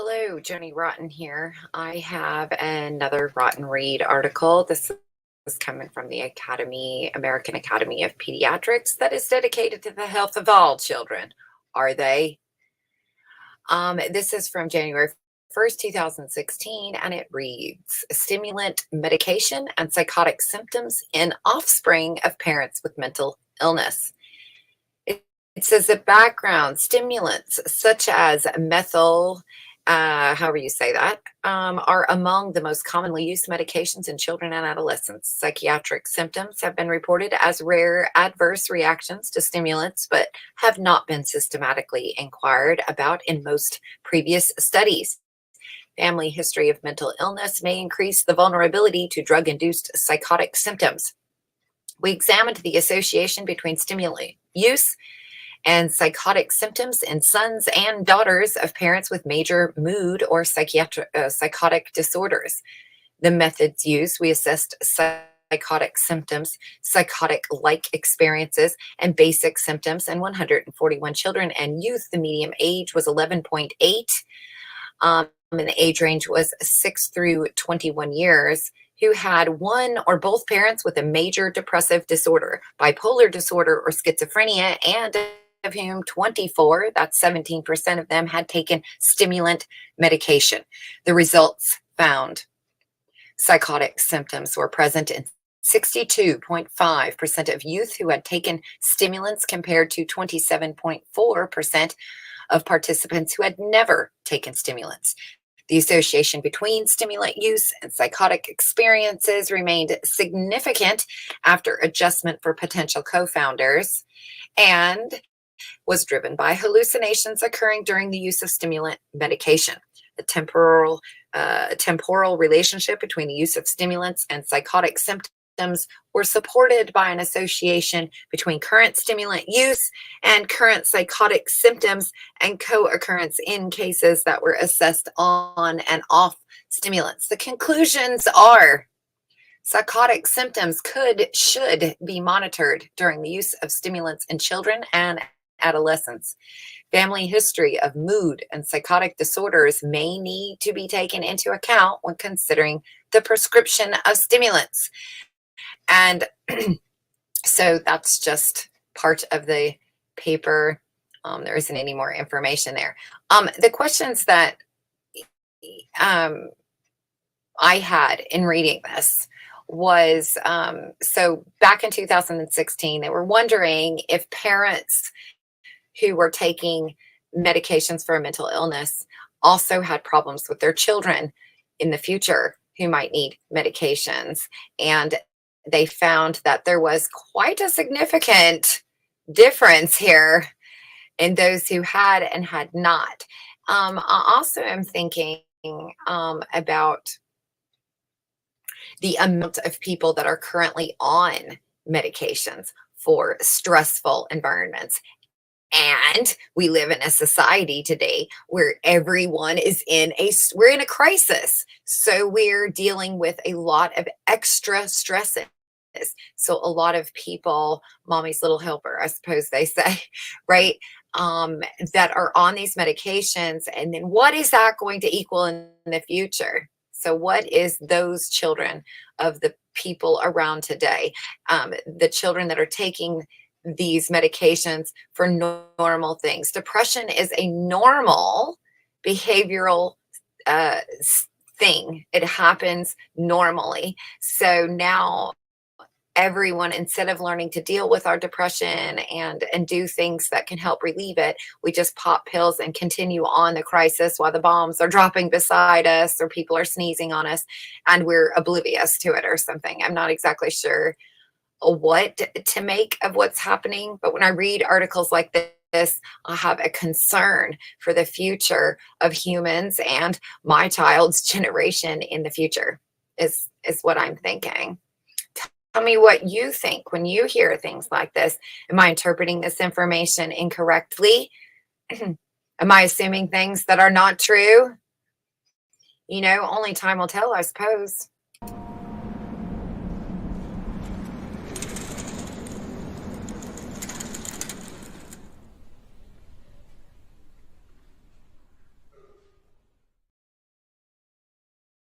Hello, Joni Rotten here. I have another Rotten Read article. This is coming from the American Academy of Pediatrics, that is dedicated to the health of all children. Are they? This is from January 1st, 2016, and it reads Stimulant Medication and Psychotic Symptoms in Offspring of Parents with Mental Illness. It says that background stimulants such as methyl, however you say that, are among the most commonly used medications in children and adolescents. Psychiatric symptoms have been reported as rare adverse reactions to stimulants, but have not been systematically inquired about in most previous studies. Family history of mental illness may increase the vulnerability to drug-induced psychotic symptoms. We examined the association between stimulant use and psychotic symptoms in sons and daughters of parents with major mood or psychotic disorders. The methods used, we assessed psychotic symptoms, psychotic-like experiences, and basic symptoms in 141 children and youth. The median age was 11.8, and the age range was 6 through 21 years, who had one or both parents with a major depressive disorder, bipolar disorder, or schizophrenia, and of whom 24, that's 17% of them, had taken stimulant medication. The results found psychotic symptoms were present in 62.5% of youth who had taken stimulants, compared to 27.4% of participants who had never taken stimulants. The association between stimulant use and psychotic experiences remained significant after adjustment for potential co-founders, and was driven by hallucinations occurring during the use of stimulant medication. The temporal relationship between the use of stimulants and psychotic symptoms were supported by an association between current stimulant use and current psychotic symptoms and co-occurrence in cases that were assessed on and off stimulants. The conclusions are: psychotic symptoms should be monitored during the use of stimulants in children and adolescents. Family history of mood and psychotic disorders may need to be taken into account when considering the prescription of stimulants. And so that's just part of the paper. There isn't any more information there. The questions that I had in reading this was, so back in 2016, they were wondering if parents who were taking medications for a mental illness also had problems with their children in the future who might need medications. And they found that there was quite a significant difference here in those who had and had not. I also am thinking about the amount of people that are currently on medications for stressful environments. And we live in a society today where everyone is we're in a crisis. So we're dealing with a lot of extra stresses. So a lot of people, mommy's little helper, I suppose they say, right? That are on these medications. And then what is that going to equal in the future? So what is those children of the people around today, the children that are taking these medications for normal things? Depression is a normal behavioral thing. It happens normally. So now everyone, instead of learning to deal with our depression and do things that can help relieve it, we just pop pills and continue on the crisis while the bombs are dropping beside us or people are sneezing on us and we're oblivious to it or something. I'm not exactly sure what to make of what's happening, but when I read articles like this, I have a concern for the future of humans and my child's generation in the future is what I'm thinking. Tell me what you think when you hear things like this. Am I interpreting this information incorrectly? Am I assuming things that are not true? Only time will tell, I suppose.